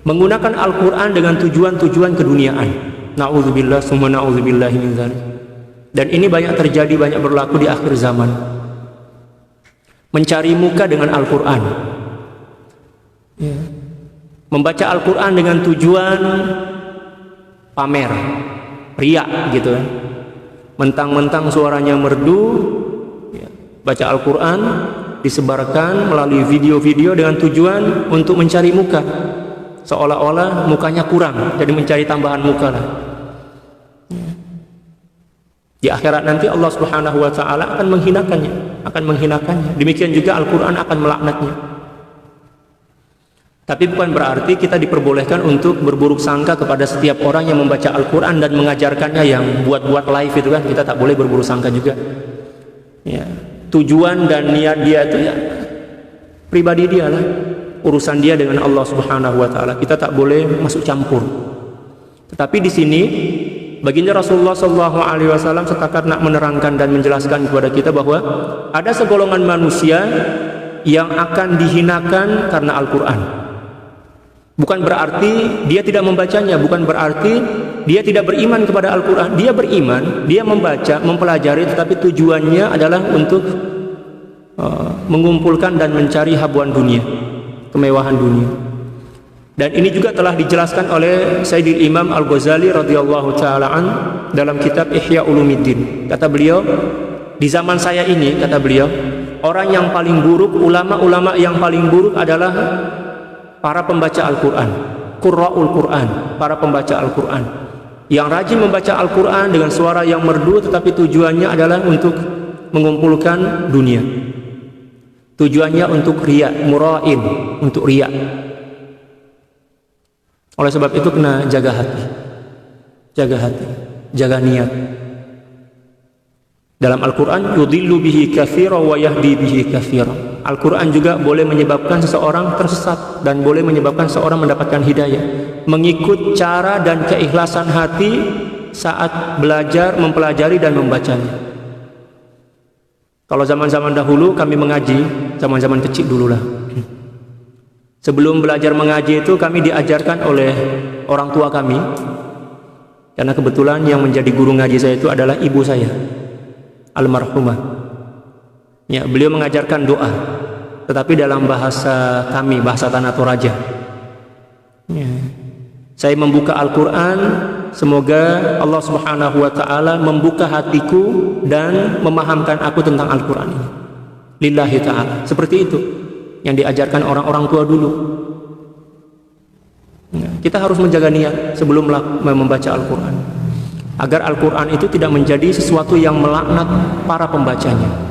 menggunakan Al-Quran dengan tujuan-tujuan keduniaan. Na'udzubillah summa na'udzubillahi min dzalik. Dan ini banyak terjadi, banyak berlaku di akhir zaman. Mencari muka dengan Al-Quran, ya, membaca Al-Quran dengan tujuan pamer, riak gitu kan. Mentang-mentang suaranya merdu, ya, baca Al-Quran disebarkan melalui video-video dengan tujuan untuk mencari muka, seolah-olah mukanya kurang, jadi mencari tambahan muka lah. Di akhirat nanti Allah Subhanahu wa taala akan menghinakannya. Demikian juga Al-Quran akan melaknatnya. Tapi bukan berarti kita diperbolehkan untuk berburuk sangka kepada setiap orang yang membaca Al-Quran dan mengajarkannya, yang buat-buat live itu kan, kita tak boleh berburuk sangka juga. Ya, tujuan dan niat dia itu ya pribadi dia lah, urusan dia dengan Allah Subhanahu wa taala. Kita tak boleh masuk campur. Tetapi di sini baginda Rasulullah sallallahu alaihi wasallam setakat nak menerangkan dan menjelaskan kepada kita bahwa ada segolongan manusia yang akan dihinakan karena Al-Quran. Bukan berarti dia tidak membacanya, bukan berarti dia tidak beriman kepada Al-Quran. Dia beriman, dia membaca, mempelajari, tetapi tujuannya adalah untuk mengumpulkan dan mencari habuan dunia, kemewahan dunia. Dan ini juga telah dijelaskan oleh Sayyidil Imam Al-Ghazali radhiyallahu ta'ala an dalam kitab Ihya Ulumuddin. Kata beliau, di zaman saya ini, kata beliau, orang yang paling buruk, ulama-ulama yang paling buruk adalah para pembaca Al-Quran, Qurra'ul Quran, para pembaca Al-Quran. Yang rajin membaca Al-Quran dengan suara yang merdu, tetapi tujuannya adalah untuk mengumpulkan dunia. Tujuannya untuk riya, mura'in, untuk riya. Oleh sebab itu kena jaga hati. Jaga hati, jaga niat. Dalam Al-Quran, yudhillu bihi katsira wa yahdi bihi katsira. Al-Quran juga boleh menyebabkan seseorang tersesat dan boleh menyebabkan seseorang mendapatkan hidayah. Mengikut cara dan keikhlasan hati saat belajar, mempelajari dan membacanya. Kalau zaman-zaman dahulu kami mengaji, zaman-zaman kecil dululah. Sebelum belajar mengaji itu kami diajarkan oleh orang tua kami. Karena kebetulan yang menjadi guru ngaji saya itu adalah ibu saya, almarhumah. Ya, beliau mengajarkan doa, tetapi dalam bahasa kami, bahasa Tanah Toraja. Ya. Saya membuka Al-Quran, semoga Allah Subhanahu wa Ta'ala membuka hatiku dan memahamkan aku tentang Al-Quran ini. Lillahi Ta'ala. Seperti itu yang diajarkan orang-orang tua dulu. Ya, kita harus menjaga niat sebelum membaca Al-Quran, agar Al-Quran itu tidak menjadi sesuatu yang melaknat para pembacanya.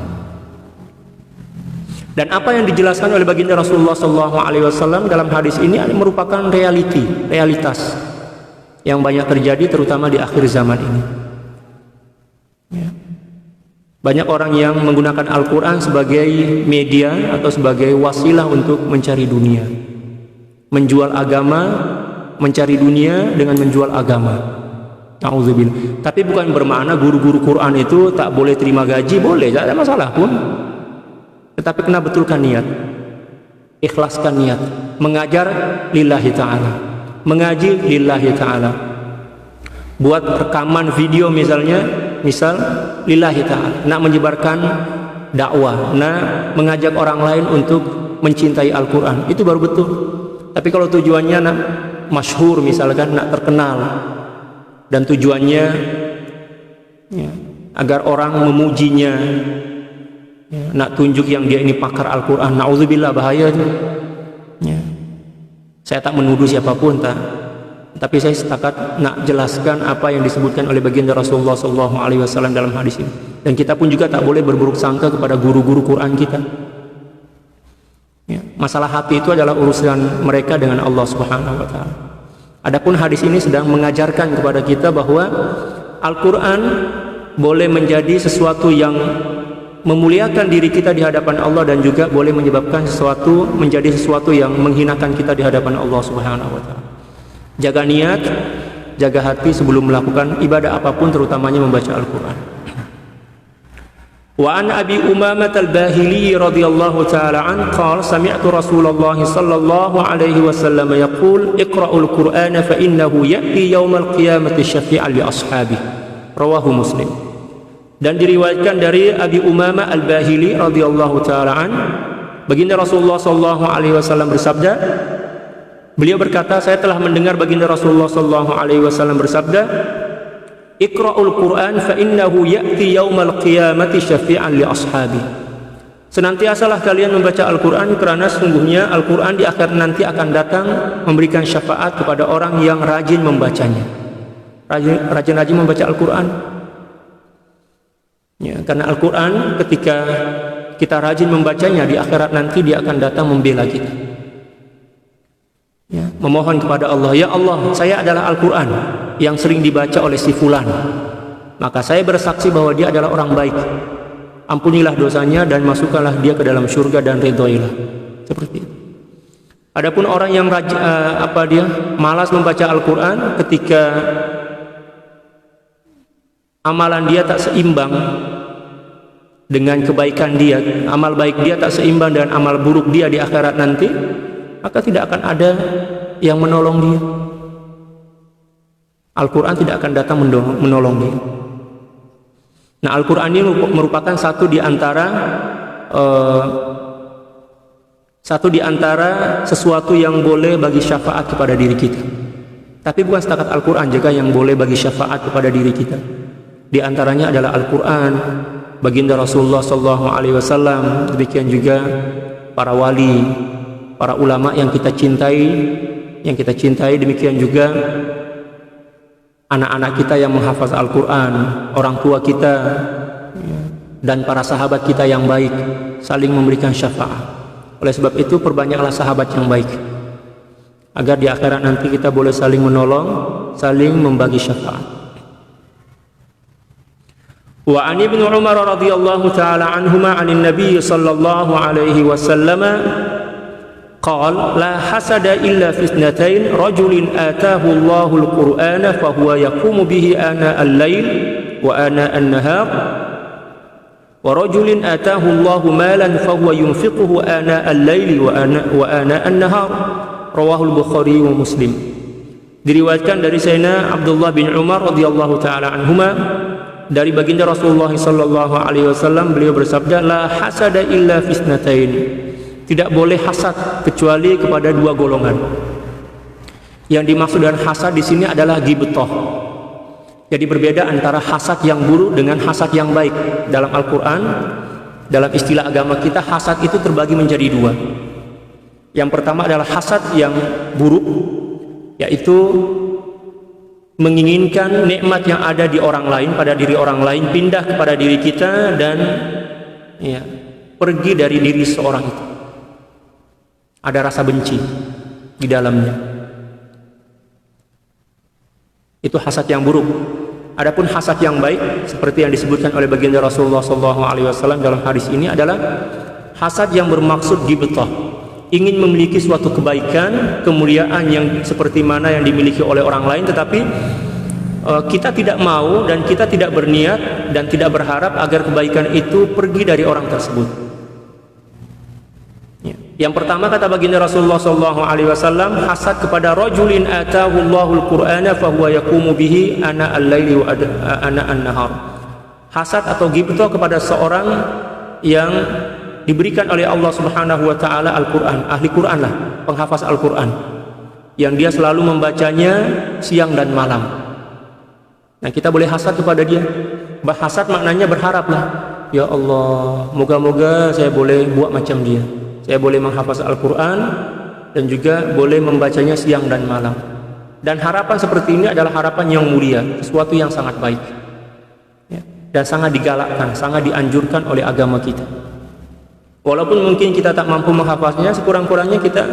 Dan apa yang dijelaskan oleh baginda Rasulullah SAW dalam hadis ini merupakan realitas yang banyak terjadi terutama di akhir zaman ini. Ya. Banyak orang yang menggunakan Al-Quran sebagai media atau sebagai wasilah untuk mencari dunia, menjual agama, mencari dunia dengan menjual agama. Na'udzubillah. Tapi bukan bermakna guru-guru Quran itu tak boleh terima gaji, boleh, tidak ada masalah pun. Tetapi kena betulkan niat, ikhlaskan niat, mengajar lillahi ta'ala, mengaji lillahi ta'ala. Buat rekaman video misal lillahi ta'ala, nak menyebarkan dakwah, nak mengajak orang lain untuk mencintai Al-Quran, itu baru betul. Tapi kalau tujuannya nak masyhur misalkan, nak terkenal, dan tujuannya ya, agar orang memujinya, ya, nak tunjuk yang dia ini pakar Al-Quran, na'udzubillah, bahaya itu. Ya. Saya tak menuduh siapapun, tapi saya setakat nak jelaskan apa yang disebutkan oleh baginda Rasulullah SAW dalam hadis ini. Dan kita pun juga tak boleh berburuk sangka kepada guru-guru Quran kita. Ya. Masalah hati itu adalah urusan mereka dengan Allah Subhanahu Wa Taala. Adapun hadis ini sedang mengajarkan kepada kita bahwa Al-Quran boleh menjadi sesuatu yang memuliakan diri kita di hadapan Allah, dan juga boleh menyebabkan menjadi sesuatu yang menghinakan kita di hadapan Allah Subhanahu wa Ta'ala. Jaga niat, jaga hati sebelum melakukan ibadah apapun, terutamanya membaca Al-Quran. Wa an Abi Umamah al-Bahili radhiyallahu ta'ala an qala sami'tu Rasulullah sallallahu alaihi wasallam yaqul iqra'ul Qur'ana fa innahu ya'ti yaumal qiyamati syafi'an li ashabihi. Rawahu Muslim. Dan diriwayatkan dari Abi Umamah al-Bahili radhiyallahu ta'ala an, baginda Rasulullah sallallahu alaihi wasallam bersabda, beliau berkata, saya telah mendengar baginda Rasulullah sallallahu alaihi wasallam bersabda, Iqra'ul Qur'an fa innahu ya'ti yaumal qiyamati syafi'an li ashabi. Senantiasalah kalian membaca Al-Quran, karena sesungguhnya Al-Quran di akhir nanti akan datang memberikan syafaat kepada orang yang rajin membacanya. Rajin-rajin membaca Al-Quran. Ya, karena Al-Quran ketika kita rajin membacanya, di akhirat nanti dia akan datang membela kita. Ya, memohon kepada Allah, ya Allah, saya adalah Al-Quran yang sering dibaca oleh si fulan, maka saya bersaksi bahwa dia adalah orang baik. Ampunilah dosanya dan masukkanlah dia ke dalam surga dan ridhoilah. Seperti itu. Adapun orang yang malas membaca Al-Quran, ketika amalan dia tak seimbang dengan kebaikan dia, amal baik dia tak seimbang dengan amal buruk dia di akhirat nanti, maka tidak akan ada yang menolong dia. Al-Quran tidak akan datang menolong dia. Nah, Al-Quran ini merupakan satu di antara sesuatu yang boleh bagi syafaat kepada diri kita. Tapi bukan setakat Al-Quran juga yang boleh bagi syafaat kepada diri kita. Di antaranya adalah Al-Quran, baginda Rasulullah SAW, demikian juga para wali, para ulama yang kita cintai, demikian juga anak-anak kita yang menghafaz Al-Quran, orang tua kita dan para sahabat kita yang baik saling memberikan syafaat. Oleh sebab itu perbanyaklah sahabat yang baik, agar di akhirat nanti kita boleh saling menolong, saling membagi syafaat. Wa an Ibnu Umar radhiyallahu taala anhuma 'anil Nabi sallallahu alaihi wasallam qala la hasada illa fi ithnatain rajulin ataahu Allahul Qur'ana fa huwa yaqumu bihi ana al-lail wa ana an-nahar wa rajulin ataahu Allahu malan fa huwa yunfiquhu ana al-laili wa ana an-nahar. Rawahul Bukhari wa Muslim. Diriwayatkan dari Sayyidina Abdullah bin Umar radhiyallahu taala anhuma dari baginda Rasulullah sallallahu alaihi wasallam, beliau bersabda, la hasada illa fisnatain. Tidak boleh hasad kecuali kepada dua golongan. Yang dimaksud dengan hasad di sini adalah ghibthah. Jadi berbeda antara hasad yang buruk dengan hasad yang baik. Dalam Al-Quran, dalam istilah agama kita, hasad itu terbagi menjadi dua. Yang pertama adalah hasad yang buruk, yaitu menginginkan nikmat yang ada di orang lain, pada diri orang lain, pindah kepada diri kita dan pergi dari diri seorang itu. Ada rasa benci di dalamnya. Itu hasad yang buruk. Adapun hasad yang baik, seperti yang disebutkan oleh baginda Rasulullah SAW dalam hadis ini, adalah hasad yang bermaksud ghibthah, ingin memiliki suatu kebaikan, kemuliaan yang seperti mana yang dimiliki oleh orang lain, tetapi kita tidak mau dan kita tidak berniat dan tidak berharap agar kebaikan itu pergi dari orang tersebut. Yang pertama kata baginda Rasulullah SAW, hasad kepada rajulin atahu Allahul Qur'ana fa huwa yaqumu bihi ana al-laili wa ana an-nahar. Hasad atau ghibthah kepada seorang yang diberikan oleh Allah Subhanahu wa taala Al-Quran, ahli Quran lah, penghafaz Al-Quran, yang dia selalu membacanya siang dan malam. Nah, kita boleh hasad kepada dia. Hasad maknanya berharaplah, ya Allah, moga-moga saya boleh buat macam dia. Saya boleh menghafaz Al-Quran dan juga boleh membacanya siang dan malam. Dan harapan seperti ini adalah harapan yang mulia, sesuatu yang sangat baik, dan sangat digalakkan, sangat dianjurkan oleh agama kita. Walaupun mungkin kita tak mampu menghafaznya, sekurang-kurangnya kita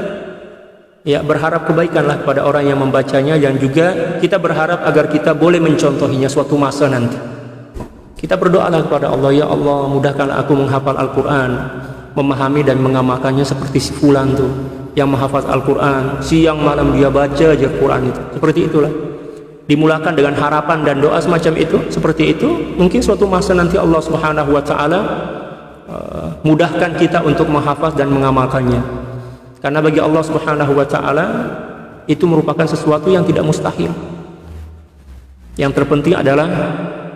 berharap kebaikanlah kepada orang yang membacanya, dan juga kita berharap agar kita boleh mencontohinya suatu masa nanti. Kita berdoalah kepada Allah, ya Allah, mudahkanlah aku menghafal Al-Quran, memahami dan mengamalkannya seperti si fulan tuh yang menghafaz Al-Quran, siang malam dia baca aja Quran itu. Seperti itulah. Dimulakan dengan harapan dan doa semacam itu, seperti itu, mungkin suatu masa nanti Allah Subhanahu wa taala mudahkan kita untuk menghafaz dan mengamalkannya. Karena bagi Allah Subhanahu wa taala itu merupakan sesuatu yang tidak mustahil. Yang terpenting adalah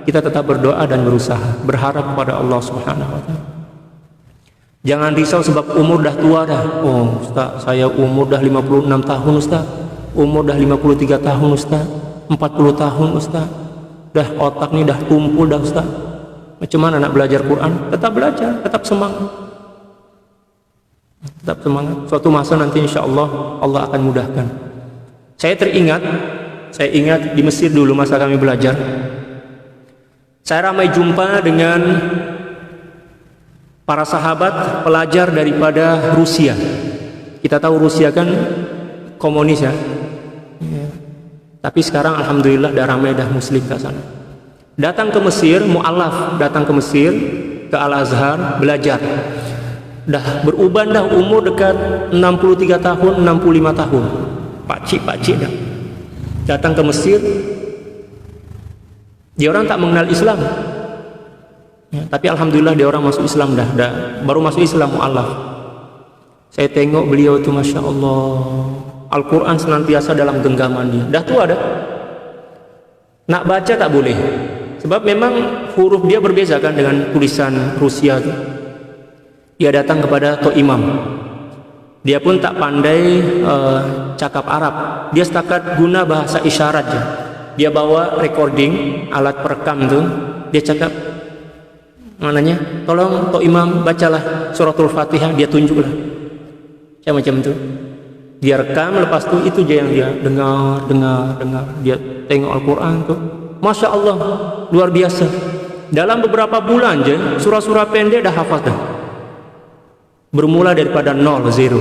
kita tetap berdoa dan berusaha, berharap kepada Allah Subhanahu wa taala. Jangan risau sebab umur dah tua dah. Oh Ustaz, saya umur dah 56 tahun Ustaz, umur dah 53 tahun Ustaz, 40 tahun Ustaz, dah otak ni dah tumpul dah Ustaz. Macam mana nak belajar Quran? Tetap belajar, tetap semangat, tetap semangat. Suatu masa nanti insya Allah, Allah akan mudahkan. Saya ingat di Mesir dulu masa kami belajar, saya ramai jumpa dengan para sahabat pelajar daripada Rusia. Kita tahu Rusia kan komunis ya. Tapi sekarang alhamdulillah dah ramai dah muslim ke sana. Datang ke Mesir, mu'alaf datang ke Mesir, ke Al-Azhar belajar. Dah beruban dah, umur dekat 63 tahun, 65 tahun. Pakcik dah. Datang ke Mesir. Dia orang tak mengenal Islam. Tapi alhamdulillah dia orang masuk Islam dah baru masuk Islam mu'alaf. Saya tengok beliau itu, masya Allah, Al-Quran senantiasa dalam genggaman dia. Dah tua dah, nak baca tak boleh, sebab memang huruf dia berbeza kan dengan tulisan Rusia itu. Dia datang kepada Tok Imam, dia pun tak pandai cakap Arab, dia setakat guna bahasa isyarat je. Dia bawa recording, alat perekam tu, dia cakap, maknanya, tolong Tok Imam bacalah suratul Fatihah, dia tunjuklah macam tu. Dia rekam, lepas tu itu je yang dia dengar. Dia tengok Al-Quran tuh, Masya Allah, luar biasa. Dalam beberapa bulan aja surah-surah pendek dah hafal dah, bermula daripada 0, 0.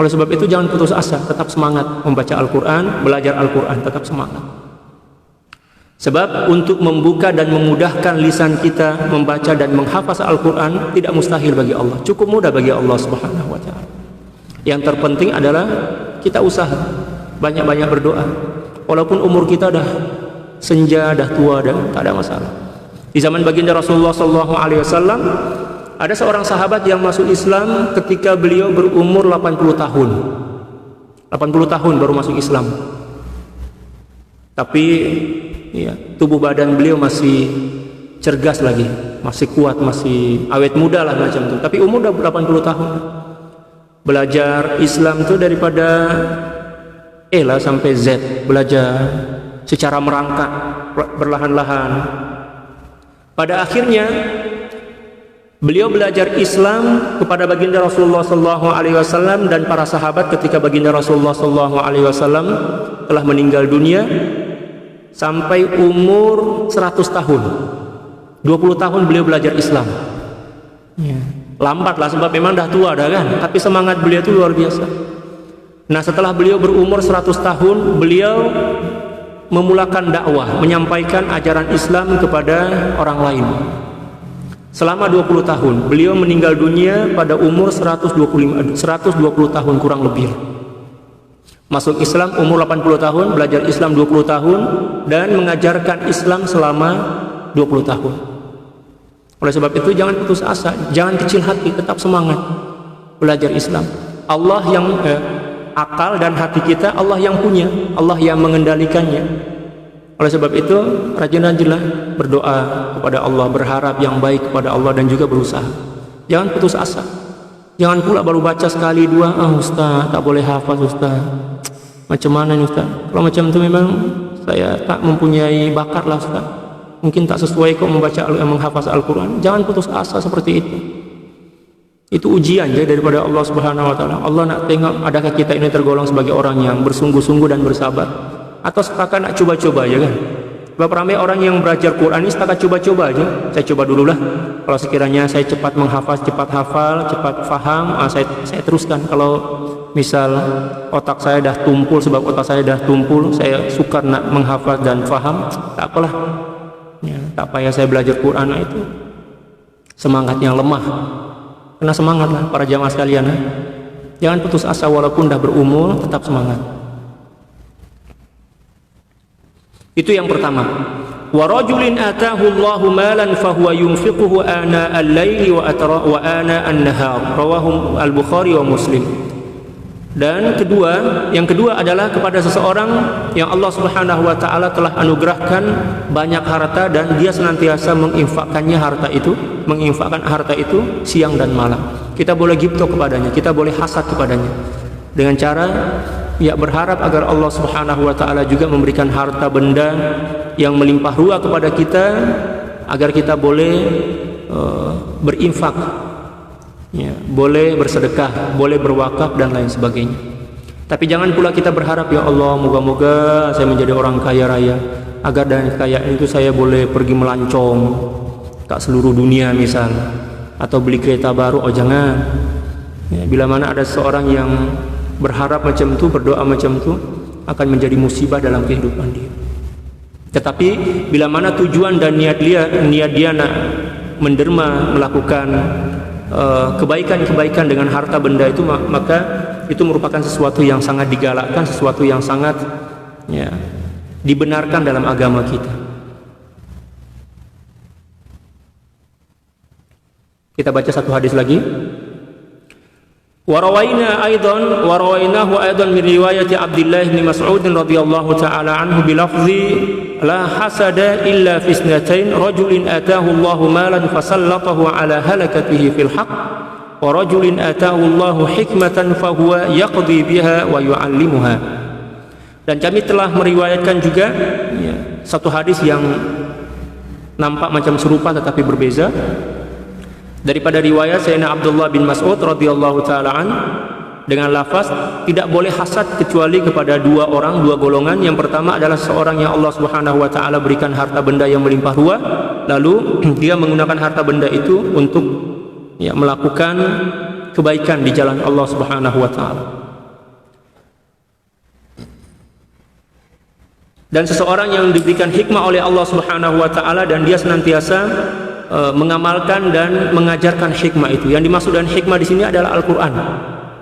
Oleh sebab itu jangan putus asa, tetap semangat membaca Al-Quran, belajar Al-Quran, tetap semangat. Sebab untuk membuka dan memudahkan lisan kita membaca dan menghafaz Al-Quran tidak mustahil bagi Allah, cukup mudah bagi Allah Subhanahu wa Ta'ala. Yang terpenting adalah kita usaha, banyak-banyak berdoa. Walaupun umur kita dah senja, dah tua, dah tak ada masalah. Di zaman baginda Rasulullah SAW ada seorang sahabat yang masuk Islam ketika beliau berumur 80 tahun. 80 tahun baru masuk Islam. Tapi ya, tubuh badan beliau masih cergas lagi, masih kuat, masih awet muda lah macam itu. Tapi umur udah 80 tahun. Belajar Islam itu daripada E lah sampai Z, belajar secara merangkak, berlahan-lahan. Pada akhirnya beliau belajar Islam kepada baginda Rasulullah SAW dan para sahabat ketika baginda Rasulullah SAW telah meninggal dunia sampai umur 100 tahun. 20 tahun beliau belajar Islam. Ya. Lambat lah sebab memang dah tua dah kan, tapi semangat beliau itu luar biasa. Nah, setelah beliau berumur 100 tahun, beliau memulakan dakwah, menyampaikan ajaran Islam kepada orang lain. Selama 20 tahun, beliau meninggal dunia pada umur 120 tahun kurang lebih. Masuk Islam umur 80 tahun, belajar Islam 20 tahun, dan mengajarkan Islam selama 20 tahun. Oleh sebab itu jangan putus asa, jangan kecil hati, tetap semangat belajar Islam. Allah yang akal dan hati kita Allah yang punya, Allah yang mengendalikannya. Oleh sebab itu rajin-rajinlah berdoa kepada Allah, berharap yang baik kepada Allah dan juga berusaha. Jangan putus asa. Jangan pula baru baca sekali dua, Ustaz tak boleh hafaz Ustaz. Macam mana nih Ustaz? Kalau macam itu memang saya tak mempunyai bakat lah Ustaz. Mungkin tak sesuai kok menghafaz Al-Quran. Jangan putus asa seperti itu. Itu ujian ya daripada Allah Subhanahu wa Ta'ala. Allah nak tengok adakah kita ini tergolong sebagai orang yang bersungguh-sungguh dan bersabar, atau setakat nak coba-coba aja kan. Sebab ramai orang yang belajar Quran ini setakat coba-coba aja. Saya coba dululah, kalau sekiranya saya cepat menghafaz, cepat hafal, cepat faham, saya teruskan. Kalau misal otak saya dah tumpul, sebab otak saya dah tumpul, saya sukar nak menghafaz dan faham, tak apalah ya, tak payah saya belajar Quran. Nah, itu semangat yang lemah. Kena semangatlah para jamaah sekalian. Jangan putus asa walaupun dah berumur, tetap semangat. Itu yang pertama. Wa rajulin atahu Allahu malan fahuwa yunfiquhu ana al-laili wa ana an-nahar. Rawahu al-Bukhari wa Muslim. Dan yang kedua adalah kepada seseorang yang Allah Subhanahu wa Ta'ala telah anugerahkan banyak harta dan dia senantiasa menginfakkan harta itu siang dan malam. Kita boleh gibto kepadanya, kita boleh hasad kepadanya dengan cara ya berharap agar Allah Subhanahu wa Ta'ala juga memberikan harta benda yang melimpah ruah kepada kita agar kita boleh berinfak, ya, boleh bersedekah, boleh berwakaf dan lain sebagainya. Tapi jangan pula kita berharap ya Allah moga-moga saya menjadi orang kaya raya agar dari kekayaan itu saya boleh pergi melancong ke seluruh dunia misal, atau beli kereta baru. Oh jangan ya, bila mana ada seorang yang berharap macam itu, berdoa macam itu, akan menjadi musibah dalam kehidupan dia. Tetapi bila mana tujuan dan niat dia nak menderma melakukan kebaikan-kebaikan dengan harta benda itu, maka itu merupakan sesuatu yang sangat digalakkan, sesuatu yang sangat ya, dibenarkan dalam agama kita. Kita baca satu hadis lagi. Warawainahu aidan min riwayati Abdullah bin Mas'ud radhiyallahu ta'ala anhu bilafzi la hasada illa fi isnatain rajulin atahu Allahu malan fasallatahu ala halakatihi fil haqq wa rajulin atahu Allahu hikmatan fahuwa yaqdi biha wa yu'allimuha. Dan kami telah meriwayatkan juga ya, satu hadis yang nampak macam serupa tetapi berbeza daripada riwayat Sayyidina Abdullah bin Mas'ud radhiyallahu ta'ala an, dengan lafaz tidak boleh hasad kecuali kepada dua orang, dua golongan. Yang pertama adalah seorang yang Allah Subhanahu wa taala berikan harta benda yang melimpah ruah, lalu dia menggunakan harta benda itu untuk melakukan kebaikan di jalan Allah Subhanahu wa taala. Dan seseorang yang diberikan hikmah oleh Allah Subhanahu wa taala dan dia senantiasa mengamalkan dan mengajarkan hikmah itu. Yang dimaksud dengan hikmah di sini adalah Al-Qur'an.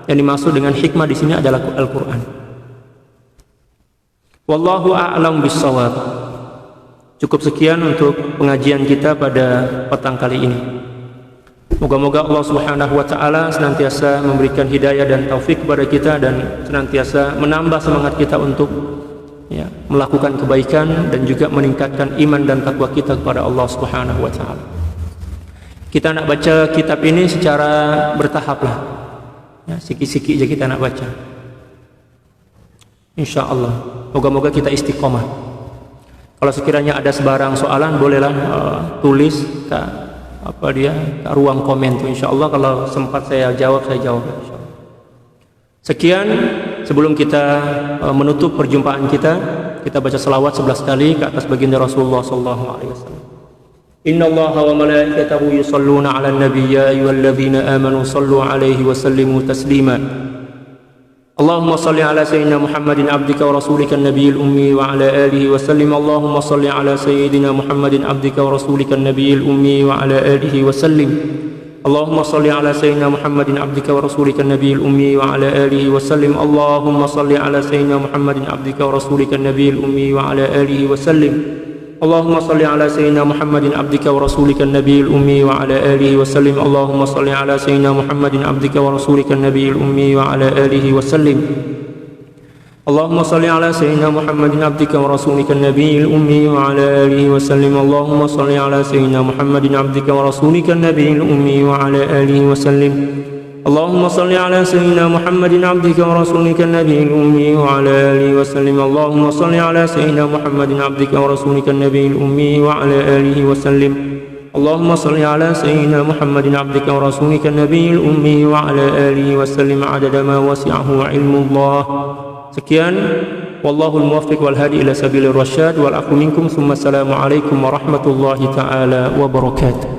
Yang dimaksud dengan hikmah di sini adalah Al-Qur'an. Wallahu a'lam bissawab. Cukup sekian untuk pengajian kita pada petang kali ini. Moga-moga Allah Subhanahu wa taala senantiasa memberikan hidayah dan taufik kepada kita dan senantiasa menambah semangat kita untuk melakukan kebaikan dan juga meningkatkan iman dan takwa kita kepada Allah Subhanahu wa taala. Kita nak baca kitab ini secara bertahap lah. Sikit-sikit je kita nak baca. Insya-Allah. Moga-moga kita istiqomah. Kalau sekiranya ada sebarang soalan bolehlah tulis ke ruang komen tu. Insya-Allah kalau sempat saya jawab insya-Allah. Sekian, sebelum kita menutup perjumpaan kita baca selawat 11 kali ke atas baginda Rasulullah sallallahu alaihi wasallam. Innallaha wa malaikatahu yusholluna 'alan nabiy ya ayyuhalladzina amanu shallu 'alaihi wa sallimu taslima. Allahumma shalli 'ala sayyidina Muhammadin 'abdika wa rasulika an-nabiyil ummi wa 'ala alihi wa sallim. Allahumma shalli 'ala sayyidina Muhammadin 'abdika wa rasulika an-nabiyil ummi wa 'ala alihi wa sallim. Allahumma salli ala sayyidina Muhammadin 'abdika wa rasulika an-nabiyil ummi wa 'ala alihi wa sallim. Allahumma salli ala sayyidina Muhammadin 'abdika wa rasulika an-nabiyil ummi wa 'ala alihi wa sallim. Allahumma salli ala sayyidina Muhammadin 'abdika wa rasulika an-nabiyil ummi wa 'ala alihi wa sallim. Allahumma salli ala sayyidina Muhammadin 'abdika wa rasulika an-nabiyil ummi wa 'ala alihi wa sallim. Allahumma salli ala sayyidina Muhammadin 'abdika wa rasulika an-nabiyil ummi wa 'ala alihi wa sallim. Allahumma salli ala sayyidina Muhammadin 'abdika wa rasulika an-nabiyil ummi wa 'ala alihi wa sallim. Allahumma salli ala sayyidina Muhammadin 'abdika wa rasulika an-nabiyil ummi wa 'ala alihi wa sallim. Allahumma salli ala sayyidina Muhammadin 'abdika wa rasulika an-nabiyil ummi wa 'ala alihi wa sallim. Allahumma salli ala sayyidina Muhammadin 'abdika wa rasulika an-nabiyil ummi wa 'ala alihi wa sallim 'adada ma wasi'ahu 'ilmullah. Sekian, wallahul muwaffiq wal hadi ila sabilir rasyad wal afu minkum. Assalamu alaikum warahmatullahi taala wabarakatuh.